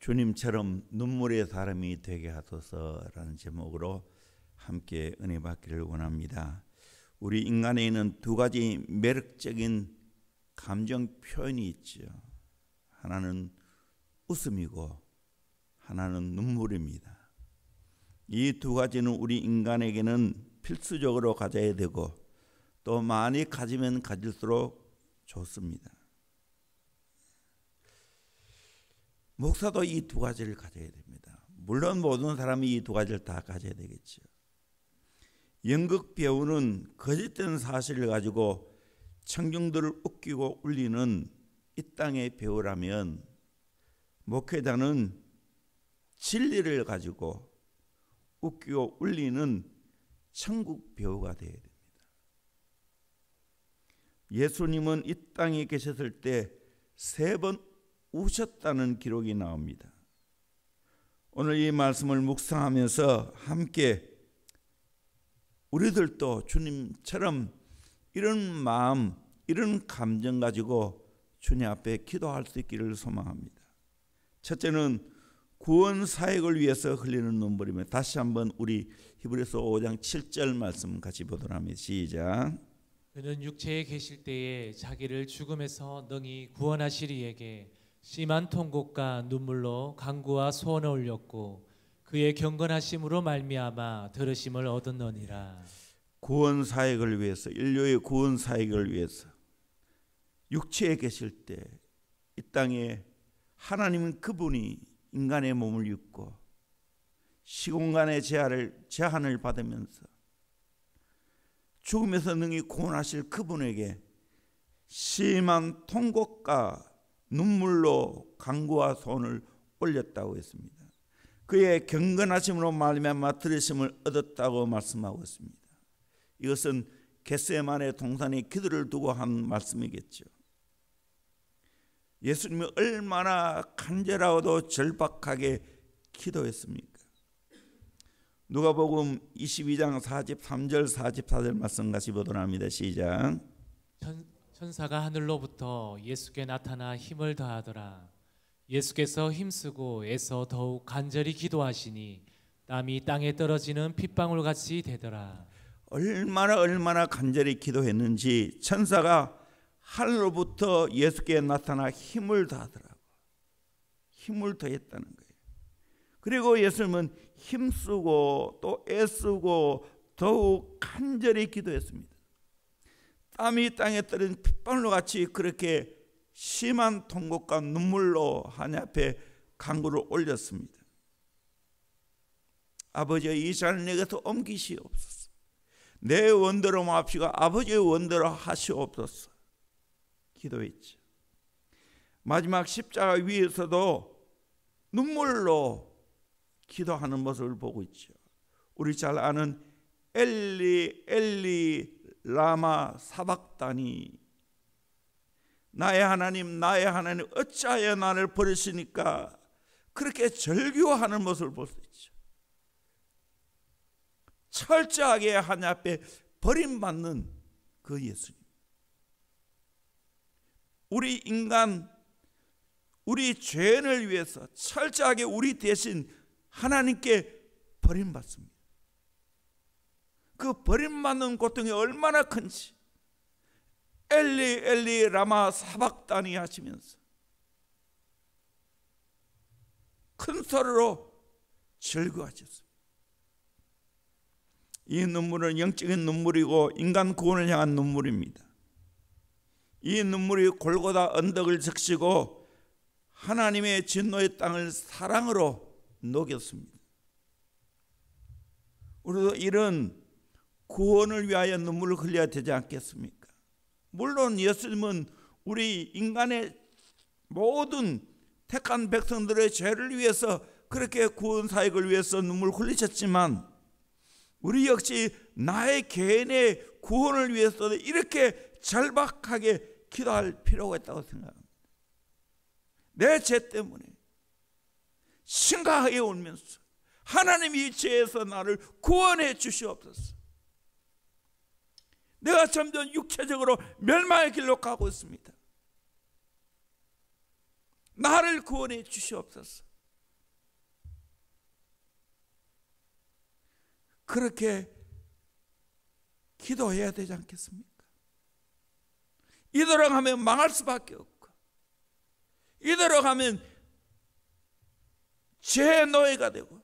주님처럼 눈물의 사람이 되게 하소서라는 제목으로 함께 은혜 받기를 원합니다. 우리 인간에 있는 두 가지 매력적인 감정 표현이 있죠. 하나는 웃음이고 하나는 눈물입니다. 이 두 가지는 우리 인간에게는 필수적으로 가져야 되고 또 많이 가지면 가질수록 좋습니다. 목사도 이 두 가지를 가져야 됩니다. 물론 모든 사람이 이 두 가지를 다 가져야 되겠죠. 연극 배우는 거짓된 사실을 가지고 청중들을 웃기고 울리는 이 땅의 배우라면 목회자는 진리를 가지고 웃기고 울리는 천국 배우가 되어야 됩니다. 예수님은 이 땅에 계셨을 때 3번 우셨다는 기록이 나옵니다. 오늘 이 말씀을 묵상하면서 함께 우리들도 주님처럼 이런 마음, 이런 감정 가지고 주님 앞에 기도할 수 있기를 소망합니다. 첫째는 구원 사역을 위해서 흘리는 눈물이며, 다시 한번 우리 히브리서 5장 7절 말씀 같이 보도록 합니다. 시작. 그는 육체에 계실 때에 자기를 죽음에서 능히 구원하시리에게 심한 통곡과 눈물로 간구와 소원을 올렸고 그의 경건하심으로 말미암아 들으심을 얻었느니라. 구원 사역을 위해서, 인류의 구원 사역을 위해서 육체에 계실 때 이 땅에 하나님은 그분이 인간의 몸을 입고 시공간의 제한을 받으면서 죽음에서 능히 구원하실 그분에게 심한 통곡과 눈물로 간구와 소원을 올렸다고 했습니다. 그의 경건하심으로 말미암아 들으심을 얻었다고 말씀하고 있습니다. 이것은 겟세마네 동산에 기도를 두고 한 말씀이겠죠. 예수님이 얼마나 간절하고도 절박하게 기도했습니까? 누가복음 22장 43절 44절 말씀 같이 보도록 합니다. 시작. 천사가 하늘로부터 예수께 나타나 힘을 더하더라. 예수께서 힘쓰고 애써 더욱 간절히 기도하시니 땀이 땅에 떨어지는 핏방울같이 되더라. 얼마나 간절히 기도했는지 천사가 하늘로부터 예수께 나타나 힘을 더하더라고. 힘을 더했다는 거예요. 그리고 예수님은 힘쓰고 또 애쓰고 더욱 간절히 기도했습니다. 땀이 땅에 떨어진 핏방울 같이 그렇게 심한 통곡과 눈물로 하나님 앞에 간구를 올렸습니다. 아버지, 이 잔을 내게서 옮기시옵소서. 내 원대로 마옵시고 아버지의 원대로 하시옵소서 기도했죠. 마지막 십자가 위에서도 눈물로 기도하는 모습을 보고 있죠. 우리 잘 아는 엘리 엘리 라마 사박다니, 나의 하나님 어찌하여 나를 버리시니까, 그렇게 절규하는 모습을 볼 수 있죠. 철저하게 하나님 앞에 버림받는 그 예수님. 우리 인간, 우리 죄인을 위해서 철저하게 우리 대신 하나님께 버림받습니다. 그 버림받는 고통이 얼마나 큰지 엘리 엘리 라마 사박다니 하시면서 큰 소리로 절규하셨습니다. 이 눈물은 영적인 눈물이고 인간 구원을 향한 눈물입니다. 이 눈물이 골고다 언덕을 적시고 하나님의 진노의 땅을 사랑으로 녹였습니다. 우리도 이런 구원을 위하여 눈물을 흘려야 되지 않겠습니까? 물론 예수님은 우리 인간의 모든 택한 백성들의 죄를 위해서 그렇게 구원 사역을 위해서 눈물을 흘리셨지만 우리 역시 나의 개인의 구원을 위해서도 이렇게 절박하게 기도할 필요가 있다고 생각합니다. 내 죄 때문에 심각하게 울면서 하나님이 이 죄에서 나를 구원해 주시옵소서. 내가 점점 육체적으로 멸망의 길로 가고 있습니다. 나를 구원해 주시옵소서. 그렇게 기도해야 되지 않겠습니까? 이대로 가면 망할 수밖에 없고, 이대로 가면 죄의 노예가 되고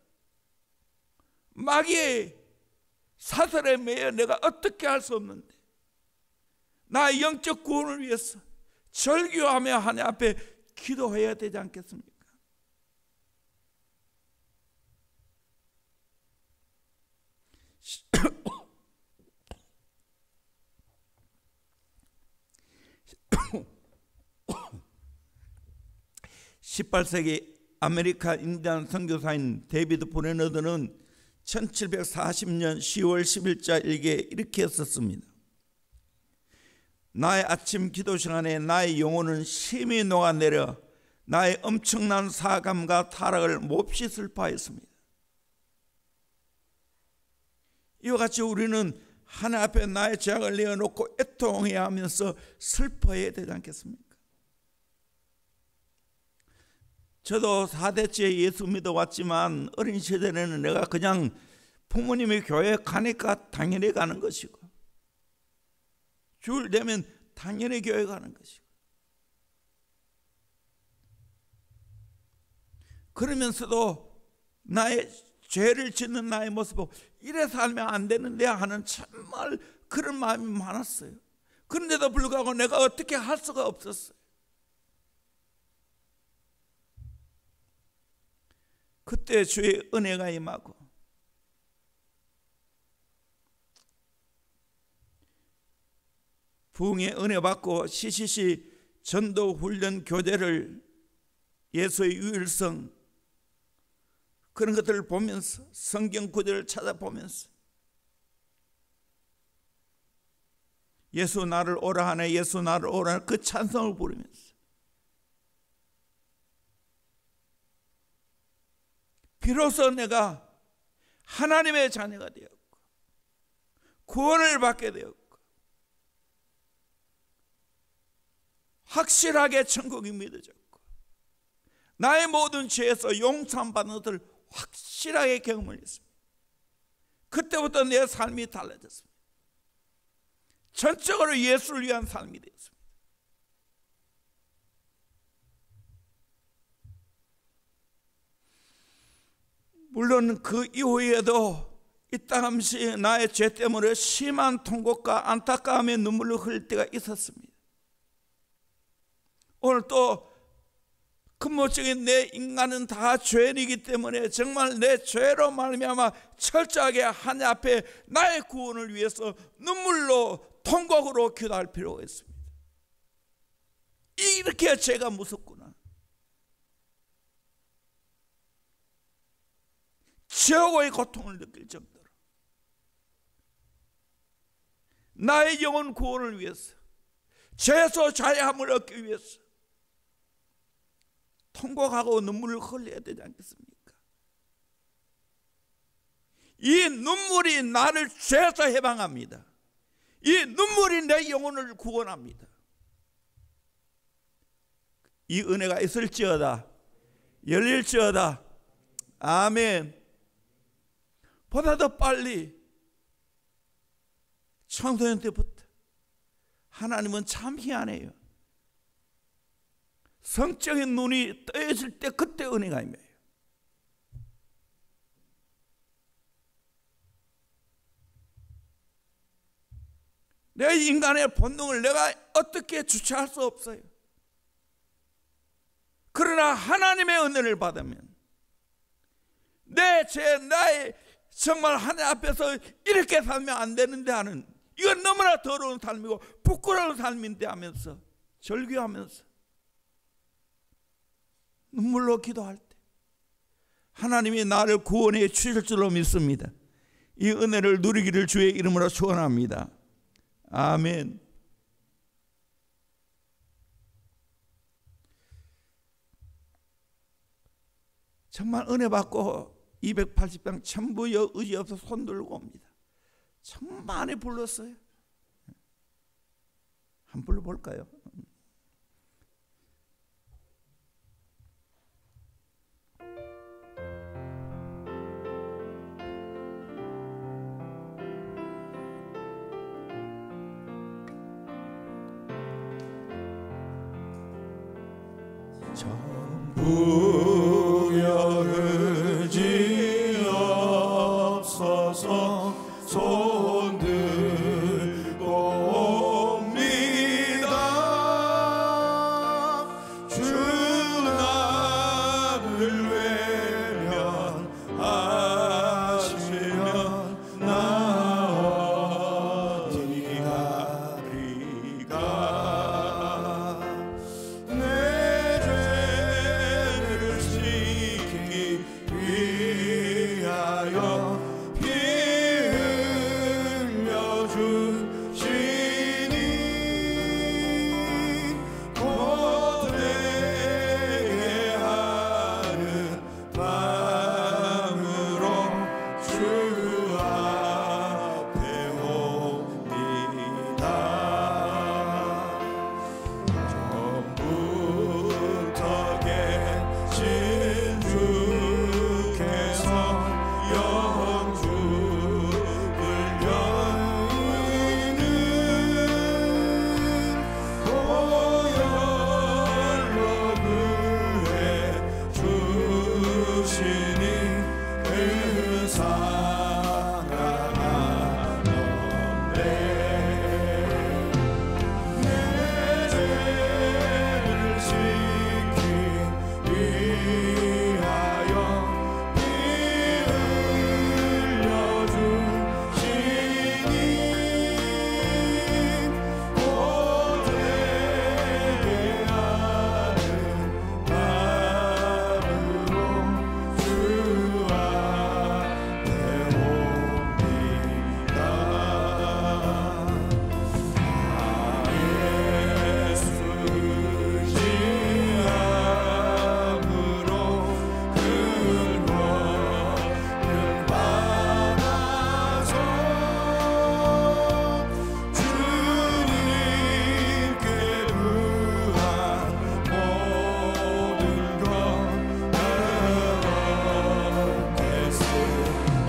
마귀의 사슬에 매여 내가 어떻게 할 수 없는데, 나의 영적 구원을 위해서 절규하며 하나님 앞에 기도해야 되지 않겠습니까? (18세기) 아메리카 인디안 선교사인 데이비드 브레너드는 1740년 10월 10일자 일기에 이렇게 썼습니다. 나의 아침 기도 시간에 나의 영혼은 심히 녹아내려 나의 엄청난 사감과 타락을 몹시 슬퍼하였습니다. 이와 같이 우리는 하나님 앞에 나의 죄악을 내어놓고 애통해야 하면서 슬퍼해야 되지 않겠습니까? 저도 4대째 예수 믿어왔지만 어린 시절에는 내가 그냥 부모님이 교회 가니까 당연히 가는 것이고, 주일 되면 당연히 교회 가는 것이고, 그러면서도 나의 죄를 짓는 나의 모습 보고 이래 살면 안 되는데 하는 정말 그런 마음이 많았어요. 그런데도 불구하고 내가 어떻게 할 수가 없었어요. 그때 주의 은혜가 임하고 부흥의 은혜 받고 CCC 전도 훈련 교재를, 예수의 유일성, 그런 것들을 보면서 성경 구절을 찾아보면서 예수 나를 오라 하네, 예수 나를 오라 하네, 그 찬송을 부르면서 비로소 내가 하나님의 자녀가 되었고 구원을 받게 되었고 확실하게 천국이 믿어졌고 나의 모든 죄에서 용서받는 것을 확실하게 경험을 했습니다. 그때부터 내 삶이 달라졌습니다. 전적으로 예수를 위한 삶이 되었습니다. 물론 그 이후에도 이따금씩 나의 죄 때문에 심한 통곡과 안타까움의 눈물을 흘릴 때가 있었습니다. 오늘 또 근본적인 내 인간은 다 죄인이기 때문에 정말 내 죄로 말미암아 철저하게 하나님 앞에 나의 구원을 위해서 눈물로 통곡으로 기도할 필요가 있습니다. 이렇게 죄가 무섭구나. 최고의 고통을 느낄 정도로 나의 영혼 구원을 위해서, 죄에서 자유함을 얻기 위해서 통곡하고 눈물을 흘려야 되지 않겠습니까? 이 눈물이 나를 죄에서 해방합니다. 이 눈물이 내 영혼을 구원합니다. 이 은혜가 있을지어다, 열릴지어다. 아멘. 보다 더 빨리 청소년 때부터 하나님은 참 희한해요. 성적인 눈이 떠있을 때 그때 은혜가 임해요. 내 인간의 본능을 내가 어떻게 주체할 수 없어요. 그러나 하나님의 은혜를 받으면 내 죄, 나의 정말 하나님 앞에서 이렇게 살면 안 되는데 하는, 이건 너무나 더러운 삶이고 부끄러운 삶인데 하면서 절규하면서 눈물로 기도할 때 하나님이 나를 구원해 주실 줄로 믿습니다. 이 은혜를 누리기를 주의 이름으로 축원합니다. 아멘. 정말 은혜 받고 280장 전부 의지 없어 손 들고 옵니다. 참 많이 불렀어요. 한번 불러볼까요? 전부여 의지 없어서 손 들고 옵니다. 주 나를 외면하시면 나 어디 가리까. 내 죄를 지키기 위하여 피 흘려 주시니 곧 내게 하는 밤으로 주 앞에 옵니다. 처음부터 계신 주께서 영주를 여의는 보혈로 구해 주시니 그 사랑하는데 내 죄를 지키기 위하여 피 흘려 주시니 곧 내게 하는 밤으로 주 앞에 옵니다. 예수 지함으로 큰 권을 받아서 주님께 구한 모든 것 얻겠습니다.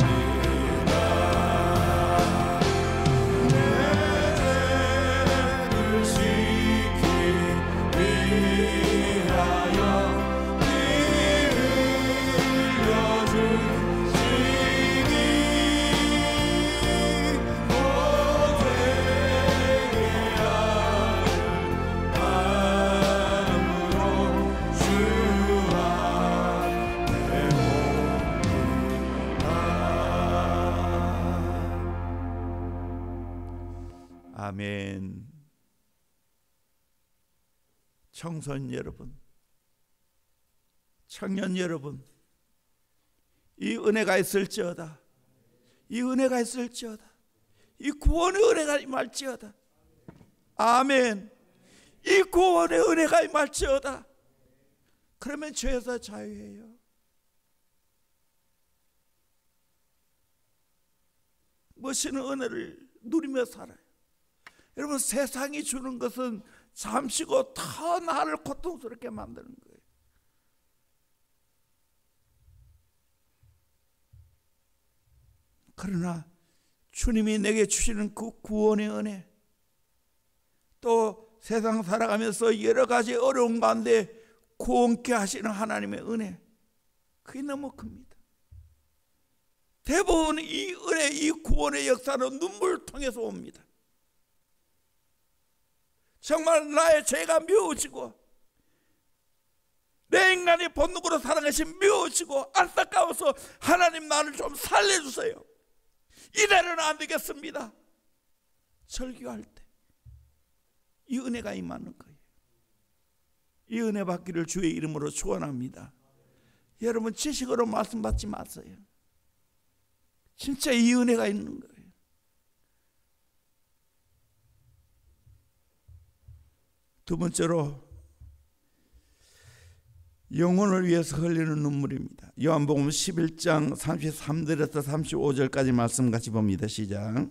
내 죄를 지키기 위하여 피 흘려 주시니 곧 내게 하는 밤으로 주 앞에 옵니다. 아멘. 청소년 여러분, 청년 여러분, 이 은혜가 있을지어다. 이 은혜가 있을지어다. 이 구원의 은혜가 임할지어다. 아멘. 이 구원의 은혜가 임할지어다. 그러면 죄에서 자유해요. 멋있는 은혜를 누리며 살아요. 여러분, 세상이 주는 것은 잠시고 더 나를 고통스럽게 만드는 거예요. 그러나 주님이 내게 주시는 그 구원의 은혜, 또 세상 살아가면서 여러 가지 어려운 가운데 구원케 하시는 하나님의 은혜, 그게 너무 큽니다. 대부분 이 은혜, 이 구원의 역사는 눈물을 통해서 옵니다. 정말 나의 죄가 미워지고 내 인간의 본능으로 살아간 것이 미워지고 안타까워서 하나님 나를 좀 살려주세요. 이대로는 안 되겠습니다. 설교할 때 이 은혜가 임하는 거예요. 이 은혜 받기를 주의 이름으로 축원합니다. 여러분, 지식으로 말씀 받지 마세요. 진짜 이 은혜가 있는 거예요. 두 번째로 영혼을 위해서 흘리는 눈물입니다. 요한복음 11장 33절에서 35절까지 말씀 같이 봅니다. 시작.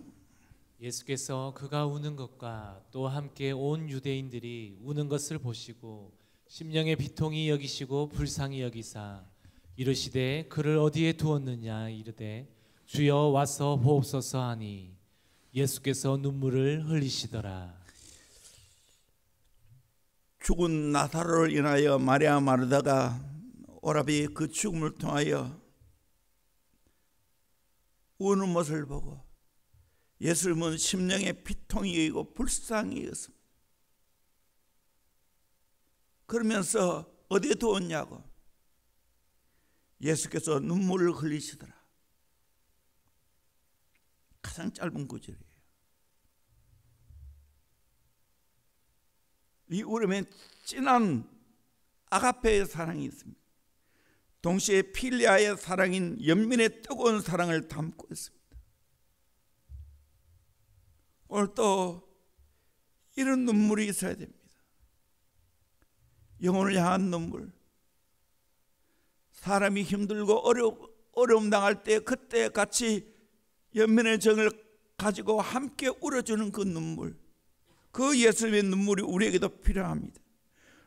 예수께서 그가 우는 것과 또 함께 온 유대인들이 우는 것을 보시고 심령의 비통이 여기시고 불쌍히 여기사 이르시되 그를 어디에 두었느냐 이르되 주여 와서 보옵소서 하니 예수께서 눈물을 흘리시더라. 죽은 나사로를 인하여 마리아 마르다가 오라비 그 죽음을 통하여 우는 모습을 보고 예수님은 심령의 피통이고 불쌍히 여겼습니다. 그러면서 어디에 두었냐고 예수께서 눈물을 흘리시더라. 가장 짧은 구절이에요. 이 우름에 진한 아가페의 사랑이 있습니다. 동시에 필리아의 사랑인 연민의 뜨거운 사랑을 담고 있습니다. 오늘 또 이런 눈물이 있어야 됩니다. 영혼을 향한 눈물. 사람이 힘들고 어려움 당할 때 그때 같이 연민의 정을 가지고 함께 울어주는 그 눈물, 그 예수님의 눈물이 우리에게도 필요합니다.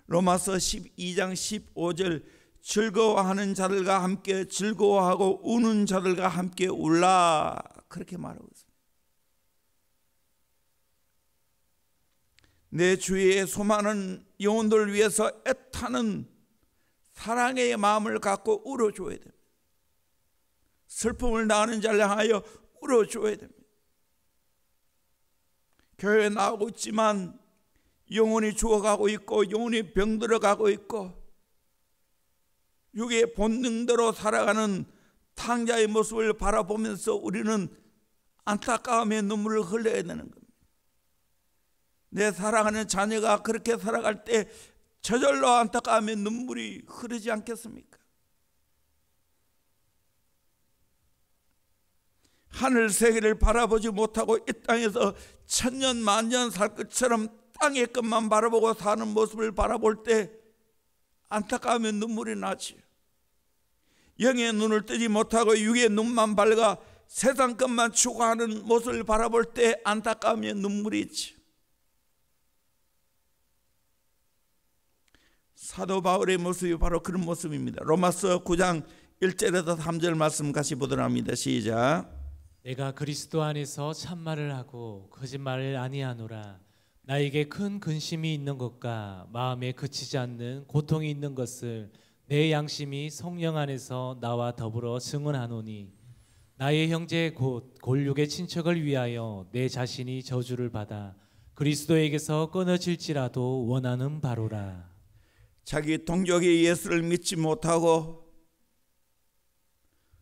로마서 12장 15절 즐거워하는 자들과 함께 즐거워하고 우는 자들과 함께 울라, 그렇게 말하고 있습니다. 내 주위의 수많은 영혼들을 위해서 애타는 사랑의 마음을 갖고 울어줘야 됩니다. 슬픔을 당하는 자를 향하여 울어줘야 됩니다. 교회에 나오고 있지만 영혼이 죽어가고 있고 영혼이 병들어가고 있고 육의 본능대로 살아가는 탕자의 모습을 바라보면서 우리는 안타까움의 눈물을 흘려야 되는 겁니다. 내 사랑하는 자녀가 그렇게 살아갈 때 저절로 안타까움의 눈물이 흐르지 않겠습니까? 하늘 세계를 바라보지 못하고 이 땅에서 천년 만년 살 것처럼 땅의 것만 바라보고 사는 모습을 바라볼 때 안타까움의 눈물이 나지. 영의 눈을 뜨지 못하고 육의 눈만 밝아 세상 것만 추구하는 모습을 바라볼 때 안타까움의 눈물이 있지. 사도 바울의 모습이 바로 그런 모습입니다. 로마서 9장 1절에서 3절 말씀 같이 보도록 합니다. 시작. 내가 그리스도 안에서 참말을 하고 거짓말을 아니하노라. 나에게 큰 근심이 있는 것과 마음에 그치지 않는 고통이 있는 것을 내 양심이 성령 안에서 나와 더불어 증언하노니 나의 형제 곧 골육의 친척을 위하여 내 자신이 저주를 받아 그리스도에게서 끊어질지라도 원하는 바로라. 자기 동족이 예수를 믿지 못하고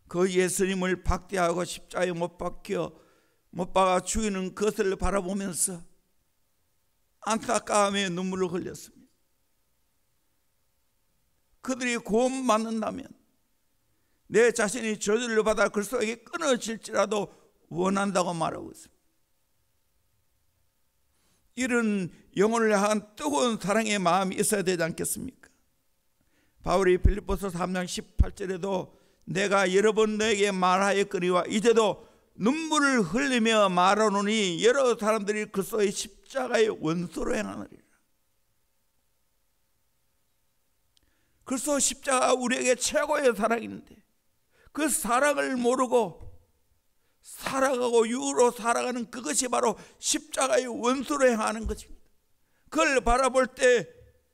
그 예수님을 박대하고 십자가에 못 박아 죽이는 것을 바라보면서 안타까움의 눈물을 흘렸습니다. 그들이 구원받는다면 내 자신이 저주를 받아 그리스도에게 끊어질지라도 원한다고 말하고 있습니다. 이런 영혼을 향한 뜨거운 사랑의 마음이 있어야 되지 않겠습니까? 바울이 빌립보서 3장 18절에도 내가 여러 번 너에게 말하였거니와 이제도 눈물을 흘리며 말하노니 여러 사람들이 그리스도의 십자가의 원수로 행하느니라. 그리스도 십자가 우리에게 최고의 사랑인데 그 사랑을 모르고 살아가고 육으로 살아가는 그것이 바로 십자가의 원수로 행하는 것입니다. 그걸 바라볼 때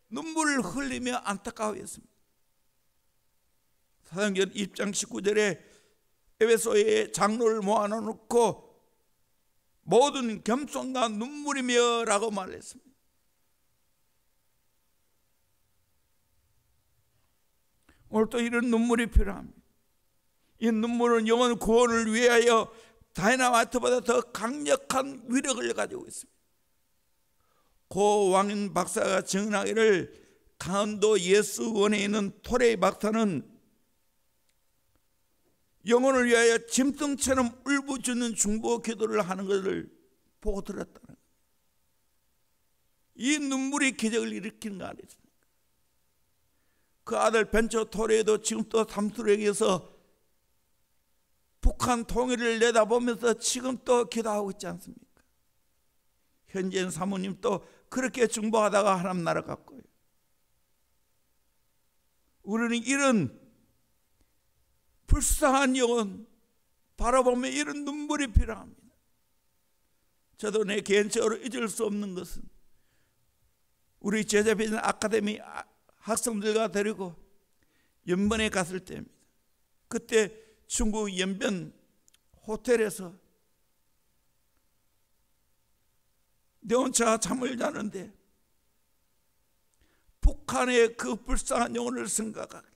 눈물을 흘리며 안타까워했습니다. 사도행전 2장 19절에 에베소의 장로를 모아놓고 모든 겸손과 눈물이며 라고 말했습니다. 오늘 또 이런 눈물이 필요합니다. 이 눈물은 영혼 구원을 위하여 다이나마이트보다 더 강력한 위력을 가지고 있습니다. 고 왕인 박사가 증언하기를 강원도 예수원에 있는 토레이 박사는 영혼을 위하여 짐승처럼 울부짖는 중보 기도를 하는 것을 보고 들었다는 거예요. 이 눈물이 기적을 일으키는 거 아니겠습니까? 그 아들 벤처 토레이도 지금 또 삼수령에서 북한 통일을 내다보면서 지금 또 기도하고 있지 않습니까? 현재는 사모님 또 그렇게 중보하다가 하나님 나라 갔고요. 우리는 이런 불쌍한 영혼 바라보면 이런 눈물이 필요합니다. 저도 내 개인적으로 잊을 수 없는 것은 우리 제자비전 아카데미 학생들과 데리고 연변에 갔을 때입니다. 그때 중국 연변 호텔에서 내 혼자 잠을 자는데 북한의 그 불쌍한 영혼을 생각하게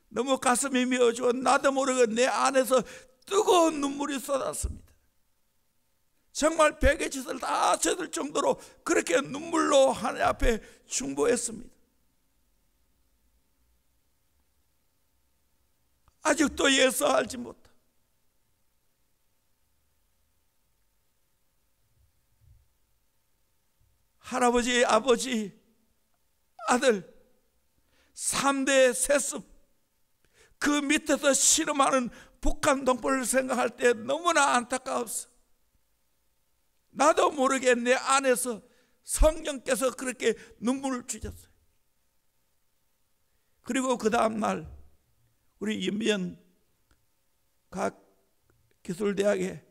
너무 가슴이 메어지고 나도 모르게 내 안에서 뜨거운 눈물이 쏟았습니다. 정말 베개 짓을 다 쳐들 정도로 그렇게 눈물로 하나님 앞에 중보했습니다. 아직도 예수 알지 못하 할아버지, 아버지, 아들 3대 세습 그 밑에서 씨름하는 북한 동포를 생각할 때 너무나 안타까웠어. 나도 모르게 내 안에서 성령께서 그렇게 눈물을 주셨어요. 그리고 그 다음날 우리 연변 각 기술대학에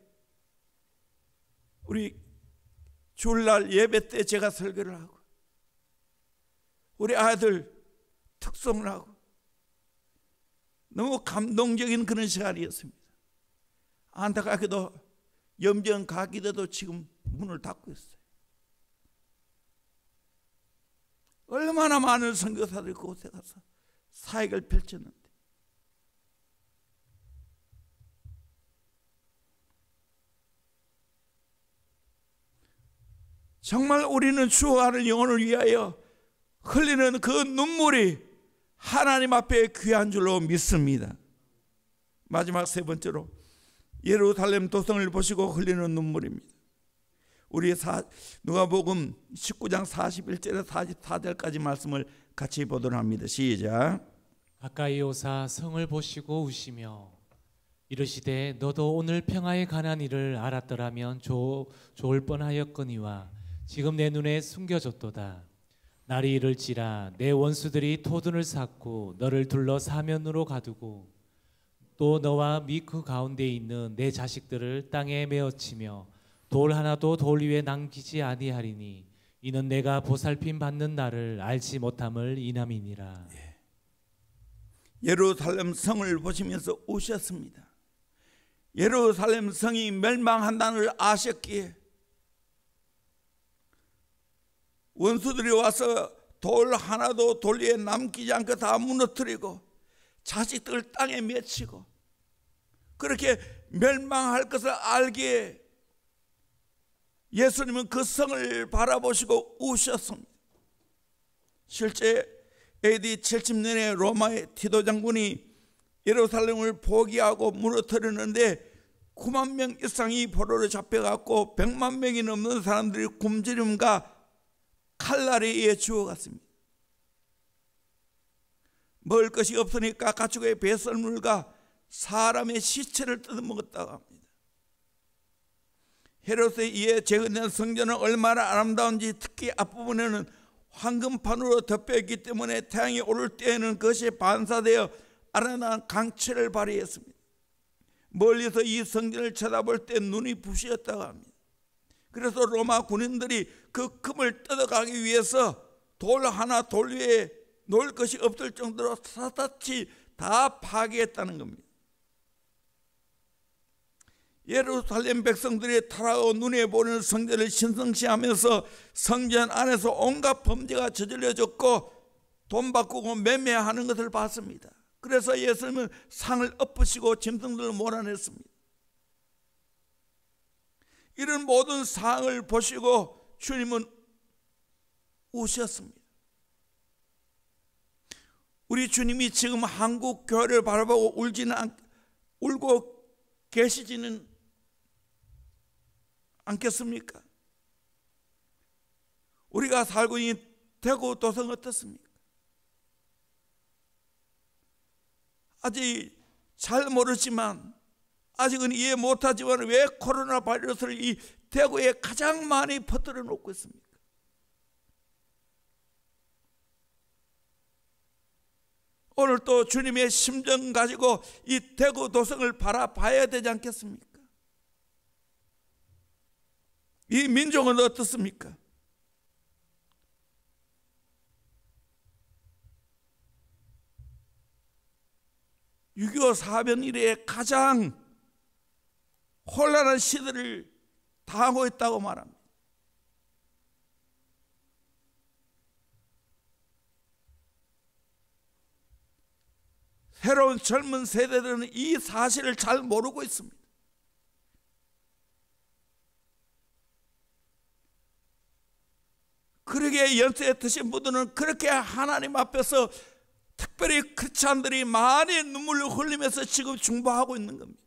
우리 주일날 예배 때 제가 설교를 하고 우리 아들 특송을 하고 너무 감동적인 그런 시간이었습니다. 안타깝게도 연변 가기대도 지금 문을 닫고 있어요. 얼마나 많은 선교사들이 그곳에 가서 사역을 펼쳤는데 정말 우리는 죽어가는 영혼을 위하여 흘리는 그 눈물이 하나님 앞에 귀한 줄로 믿습니다. 마지막 세 번째로 예루살렘 도성을 보시고 흘리는 눈물입니다. 우리 누가복음 19장 41절에서 44절까지 말씀을 같이 보도록 합니다. 시작. 가까이 오사 성을 보시고 우시며 이르시되 너도 오늘 평화에 관한 일을 알았더라면 좋을 뻔하였거니와 지금 내 눈에 숨겨졌도다. 날이 이를지라 내 원수들이 토둔을 쌓고 너를 둘러 사면으로 가두고 또 너와 및 그 가운데 있는 내 자식들을 땅에 메어치며 돌 하나도 돌 위에 남기지 아니하리니 이는 내가 보살핌 받는 날을 알지 못함을 인함이니라. 예루살렘 성을 보시면서 우셨습니다. 예루살렘 성이 멸망한다는 걸 아셨기에 원수들이 와서 돌 하나도 돌 위에 남기지 않고 다 무너뜨리고 자식들을 땅에 맺히고 그렇게 멸망할 것을 알기에 예수님은 그 성을 바라보시고 우셨습니다. 실제 AD 70년에 로마의 티도 장군이 예루살렘을 포기하고 무너뜨렸는데 9만 명 이상이 포로로 잡혀갔고 100만 명이 넘는 사람들이 굶주림과 칼날에 의해 죽어갔습니다. 먹을 것이 없으니까 가축의 배설물과 사람의 시체를 뜯어먹었다고 합니다. 헤롯에 의해 재건된 성전은 얼마나 아름다운지 특히 앞부분에는 황금판으로 덮여있기 때문에 태양이 오를 때에는 그것이 반사되어 아련한 강철을 발휘했습니다. 멀리서 이 성전을 쳐다볼 때 눈이 부시었다고 합니다. 그래서 로마 군인들이 그 금을 뜯어가기 위해서 돌 하나 돌 위에 놓을 것이 없을 정도로 샅샅이 다 파괴했다는 겁니다. 예루살렘 백성들이 타라고 눈에 보이는 성전을 신성시하면서 성전 안에서 온갖 범죄가 저질러졌고 돈 바꾸고 매매하는 것을 봤습니다. 그래서 예수님은 상을 엎으시고 짐승들을 몰아냈습니다. 이런 모든 상황을 보시고 주님은 우셨습니다. 우리 주님이 지금 한국 교회를 바라보고 울고 계시지는 않겠습니까? 우리가 살고 있는 대구 도성 어떻습니까? 아직 잘 모르지만 아직은 이해 못하지만 왜 코로나 바이러스를 이 대구에 가장 많이 퍼뜨려 놓고 있습니까? 오늘 또 주님의 심정 가지고 이 대구 도성을 바라봐야 되지 않겠습니까? 이 민족은 어떻습니까? 6.25 사변 이래 가장 혼란한 시대를 당하고 있다고 말합니다. 새로운 젊은 세대들은 이 사실을 잘 모르고 있습니다. 그러기에 연세에 드신 분들은 그렇게 하나님 앞에서 특별히 크리스찬들이 많이 눈물을 흘리면서 지금 중보하고 있는 겁니다.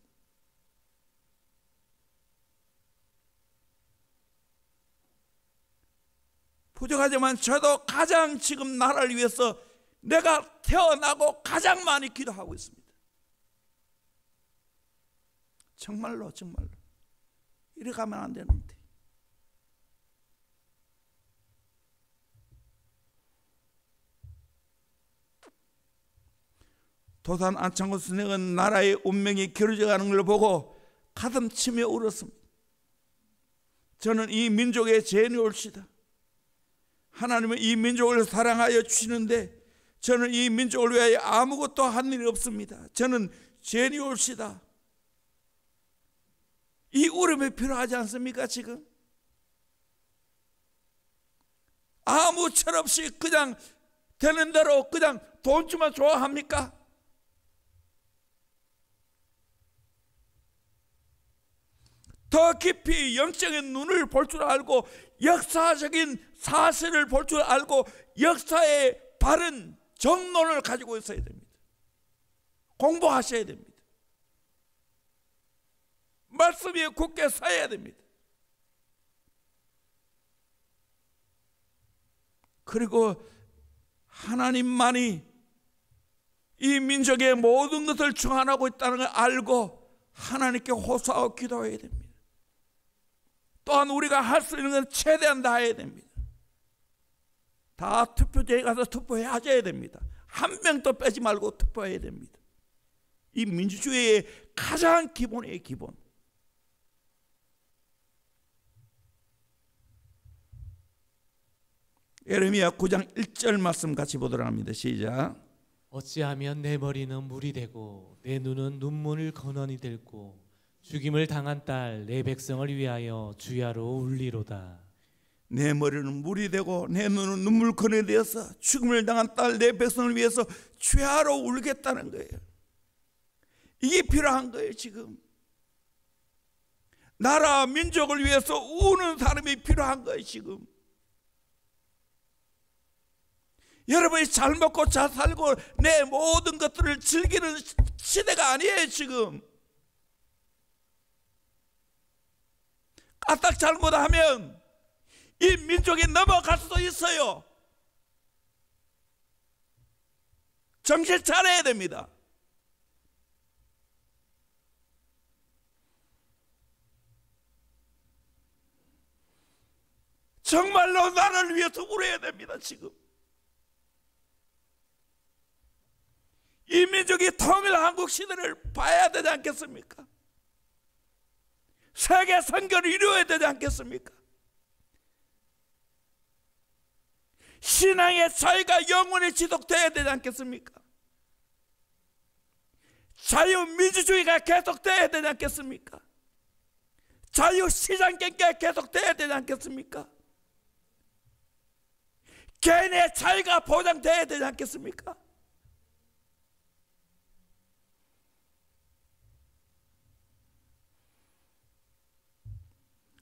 부족하지만 저도 가장 지금 나라를 위해서 내가 태어나고 가장 많이 기도하고 있습니다. 정말로 이래 가면 안 되는데. 도산 안창호 선생은 나라의 운명이 길어져가는 걸 보고 가슴 치며 울었습니다. 저는 이 민족의 죄인이 올시다. 하나님은 이 민족을 사랑하여 주시는데 저는 이 민족을 위하여 아무것도 한 일이 없습니다. 저는 죄인이 올시다. 이 울음이 필요하지 않습니까? 지금 아무 철 없이 그냥 되는 대로 그냥 돈 주면 좋아합니까? 더 깊이 영적인 눈을 볼 줄 알고 역사적인 사실을 볼 줄 알고 역사의 바른 정론을 가지고 있어야 됩니다. 공부하셔야 됩니다. 말씀 위에 굳게 서야 됩니다. 그리고 하나님만이 이 민족의 모든 것을 주관하고 있다는 걸 알고 하나님께 호소하고 기도해야 됩니다. 또한 우리가 할 수 있는 건 최대한 다 해야 됩니다. 다 투표장에 가서 투표해야 됩니다. 한 명도 빼지 말고 투표해야 됩니다. 이 민주주의의 가장 기본이에요. 기본. 예레미야 9장 1절 말씀 같이 보도록 합니다. 시작. 어찌하면 내 머리는 물이 되고 내 눈은 눈물을 근원이 될고 죽임을 당한 딸 내 백성을 위하여 주야로 울리로다. 내 머리는 물이 되고 내 눈은 눈물 근원이 되어서 죽임을 당한 딸 내 백성을 위해서 주야로 울겠다는 거예요. 이게 필요한 거예요. 지금 나라 민족을 위해서 우는 사람이 필요한 거예요. 지금 여러분이 잘 먹고 잘 살고 내 모든 것들을 즐기는 시대가 아니에요. 지금 까딱 잘못하면 이 민족이 넘어갈 수도 있어요. 정신 차려야 됩니다. 정말로 나라를 위해서 울어야 됩니다. 지금 이 민족이 통일 한국 시대를 봐야 되지 않겠습니까? 세계 선교를 이루어야 되지 않겠습니까? 신앙의 자유가 영원히 지속돼야 되지 않겠습니까? 자유민주주의가 계속돼야 되지 않겠습니까? 자유시장경제가 계속돼야 되지 않겠습니까? 개인의 자유가 보장돼야 되지 않겠습니까?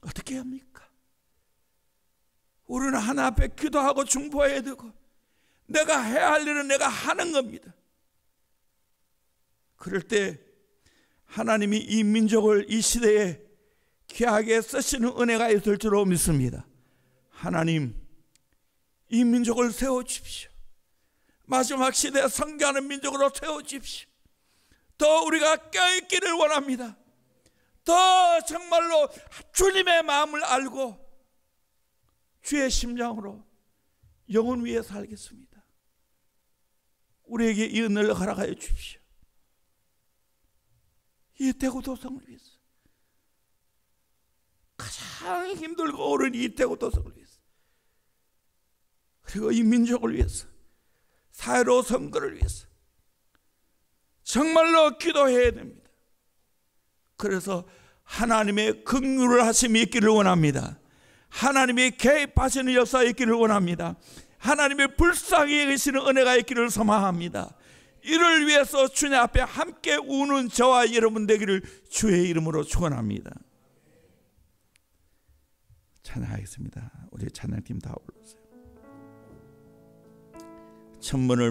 어떻게 합니까? 우리는 하나 앞에 기도하고 중보해야 되고 내가 해야 할 일은 내가 하는 겁니다. 그럴 때 하나님이 이 민족을 이 시대에 귀하게 쓰시는 은혜가 있을 줄로 믿습니다. 하나님 이 민족을 세워주십시오. 마지막 시대에 선교하는 민족으로 세워주십시오. 더 우리가 껴있기를 원합니다. 더 정말로 주님의 마음을 알고 주의 심장으로 영혼 위에 살겠습니다. 우리에게 이 은혜를 허락하여 주십시오. 이 대구 도성을 위해서 가장 힘들고 어려운 이 대구 도성을 위해서 그리고 이 민족을 위해서 사회로 선거를 위해서 정말로 기도해야 됩니다. 그래서 하나님의 긍휼을 하심이 있기를 원합니다. 하나님의 개입하시는 역사가 있기를 원합니다. 하나님의 불쌍히 계시는 은혜가 있기를 소망합니다. 이를 위해서 주님 앞에 함께 우는 저와 여러분 되기를 주의 이름으로 축원합니다. 찬양하겠습니다. 우리 찬양팀 다 올라오세요. 천문을